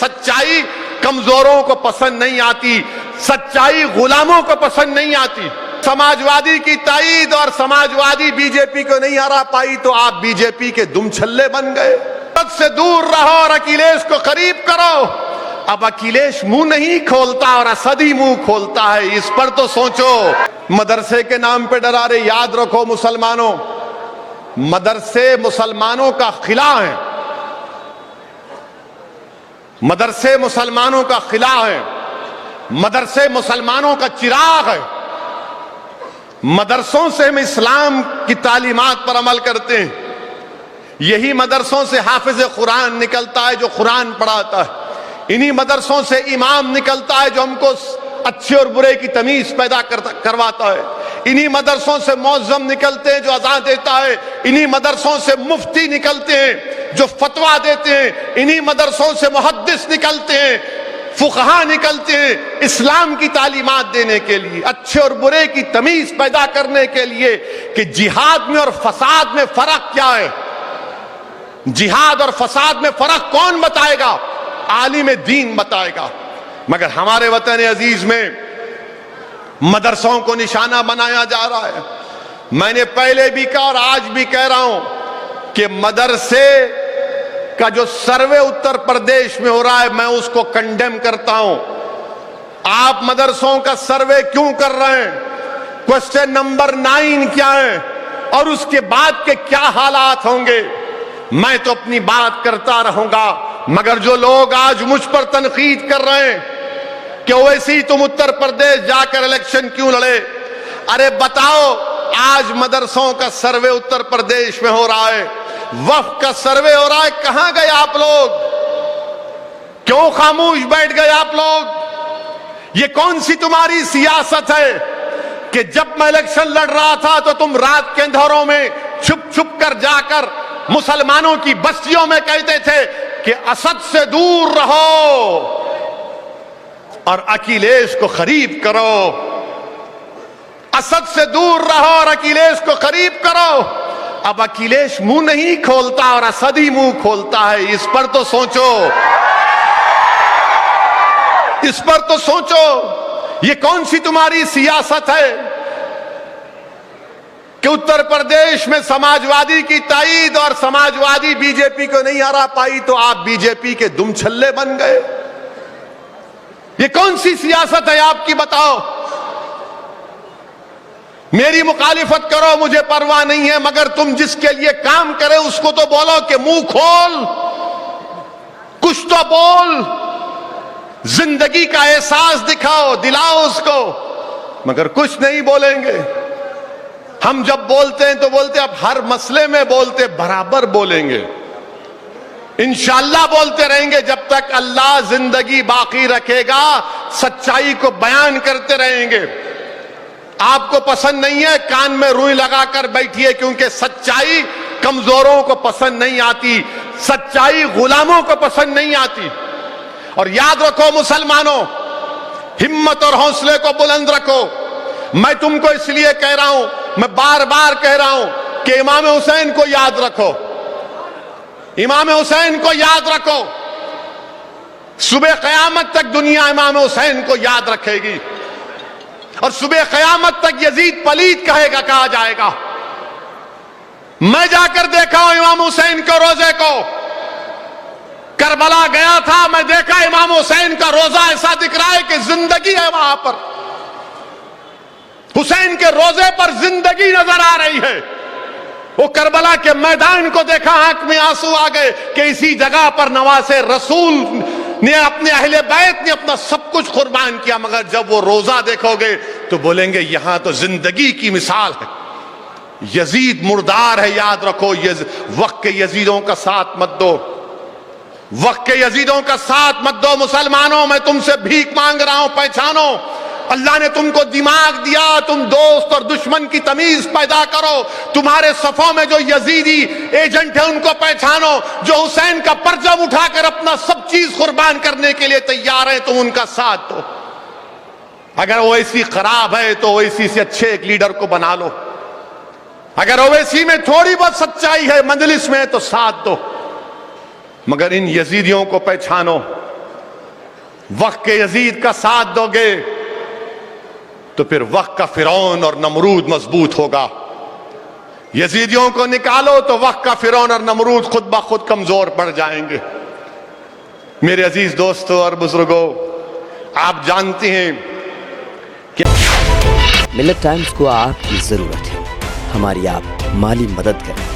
سچائی کمزوروں کو پسند نہیں آتی، سچائی غلاموں کو پسند نہیں آتی۔ سماجوادی کی تائید اور سماجوادی بی جے پی کو نہیں ہرا پائی تو آپ بی جے پی کے دم چھلے بن گئے۔ حق سے دور رہو اور اکھلیش کو قریب کرو۔ اب اکھلیش منہ نہیں کھولتا اور اسد ہی منہ کھولتا ہے، اس پر تو سوچو۔ مدرسے کے نام پہ ڈرا رہے، یاد رکھو مسلمانوں، مدرسے مسلمانوں کا خلا ہے، مدرسے مسلمانوں کا خلا ہے، مدرسے مسلمانوں کا چراغ ہے۔ مدرسوں سے ہم اسلام کی تعلیمات پر عمل کرتے ہیں، یہی مدرسوں سے حافظ قرآن نکلتا ہے جو قرآن پڑھاتا ہے، انہی مدرسوں سے امام نکلتا ہے جو ہم کو اچھے اور برے کی تمیز پیدا کرواتا ہے، انہی مدرسوں سے مؤذن نکلتے ہیں جو اذان دیتا ہے، انہی مدرسوں سے مفتی نکلتے ہیں جو فتویٰ دیتے ہیں، انہی مدرسوں سے محدث نکلتے ہیں، فقہا نکلتے ہیں اسلام کی تعلیمات دینے کے لیے، اچھے اور برے کی تمیز پیدا کرنے کے لیے کہ جہاد میں اور فساد میں فرق کیا ہے۔ جہاد اور فساد میں فرق کون بتائے گا؟ عالم دین بتائے گا۔ مگر ہمارے وطن عزیز میں مدرسوں کو نشانہ بنایا جا رہا ہے۔ میں نے پہلے بھی کہا اور آج بھی کہہ رہا ہوں کہ مدرسے کا جو سروے اتر پردیش میں ہو رہا ہے میں اس کو کنڈیم کرتا ہوں۔ آپ مدرسوں کا سروے کیوں کر رہے ہیں؟ کوسچن نمبر 9 کیا ہے اور اس کے بعد کے کیا حالات ہوں گے؟ میں تو اپنی بات کرتا رہوں گا، مگر جو لوگ آج مجھ پر تنقید کر رہے ہیں کہ اویسی تم اتر پردیش جا کر الیکشن کیوں لڑے، ارے بتاؤ آج مدرسوں کا سروے اتر پردیش میں ہو رہا ہے، وفد کا سروے ہو رہا ہے، کہاں گئے آپ لوگ؟ کیوں خاموش بیٹھ گئے آپ لوگ؟ یہ کون سی تمہاری سیاست ہے کہ جب میں الیکشن لڑ رہا تھا تو تم رات کے اندھیروں میں چھپ چھپ کر جا کر مسلمانوں کی بستیوں میں کہتے تھے کہ اسد سے دور رہو اور اکھلیش کو قریب کرو، اسد سے دور رہو اور اکھلیش کو قریب کرو۔ اب اکھلیش منہ نہیں کھولتا اور اسد ہی منہ کھولتا ہے، اس پر تو سوچو، اس پر تو سوچو۔ یہ کون سی تمہاری سیاست ہے کہ اتر پردیش میں سماجوادی کی تائید اور سماجوادی بی جے پی کو نہیں ہرا پائی تو آپ بی جے پی کے دم چھلے بن گئے؟ یہ کون سی سیاست ہے آپ کی؟ بتاؤ۔ میری مخالفت کرو مجھے پرواہ نہیں ہے، مگر تم جس کے لیے کام کرے اس کو تو بولو کہ منہ کھول، کچھ تو بول، زندگی کا احساس دکھاؤ، دلاؤ اس کو، مگر کچھ نہیں بولیں گے۔ ہم جب بولتے ہیں تو بولتے اب ہر مسئلے میں بولتے، برابر بولیں گے، انشاءاللہ بولتے رہیں گے جب تک اللہ زندگی باقی رکھے گا، سچائی کو بیان کرتے رہیں گے۔ آپ کو پسند نہیں ہے کان میں روئی لگا کر بیٹھیے، کیونکہ سچائی کمزوروں کو پسند نہیں آتی، سچائی غلاموں کو پسند نہیں آتی۔ اور یاد رکھو مسلمانوں، ہمت اور حوصلے کو بلند رکھو۔ میں تم کو اس لیے کہہ رہا ہوں، میں بار بار کہہ رہا ہوں کہ امام حسین کو یاد رکھو، امام حسین کو یاد رکھو۔ صبح قیامت تک دنیا امام حسین کو یاد رکھے گی، اور صبح قیامت تک یزید پلید کہا جائے گا۔ میں جا کر دیکھا ہوں امام حسین کو روزے کو، کربلا گیا تھا، میں دیکھا امام حسین کا روزہ ایسا دکھ رہا ہے کہ زندگی ہے وہاں پر، حسین کے روزے پر زندگی نظر آ رہی ہے۔ وہ کربلا کے میدان کو دیکھا، آنکھ میں آنسو آ گئے کہ اسی جگہ پر نواز رسول نے اپنے اہل بیت نے اپنا سب کچھ قربان کیا، مگر جب وہ روزہ دیکھو گے تو بولیں گے یہاں تو زندگی کی مثال ہے۔ یزید مردار ہے، یاد رکھو، وقت کے یزیدوں کا ساتھ مت دو، وقت کے یزیدوں کا ساتھ مت دو۔ مسلمانوں میں تم سے بھیک مانگ رہا ہوں، پہچانو، اللہ نے تم کو دماغ دیا، تم دوست اور دشمن کی تمیز پیدا کرو۔ تمہارے صفوں میں جو یزیدی ایجنٹ ہیں ان کو پہچانو، جو حسین کا پرچم اٹھا کر اپنا سب چیز قربان کرنے کے لیے تیار ہیں، تم ان کا ساتھ دو۔ اگر اویسی خراب ہے تو اویسی سے اچھے ایک لیڈر کو بنا لو، اگر اویسی میں تھوڑی بہت سچائی ہے مجلس میں تو ساتھ دو، مگر ان یزیدیوں کو پہچانو، وقت کے یزید کا ساتھ دو گے تو پھر وقت کا فرعون اور نمرود مضبوط ہوگا. یزیدیوں کو نکالو تو وقت کا فرعون اور نمرود خود بخود کمزور پڑ جائیں گے. میرے عزیز دوستو اور بزرگوں، آپ جانتے ہیں کہ ملت ٹائمز کو آپ کی ضرورت ہے، ہماری آپ مالی مدد کریں.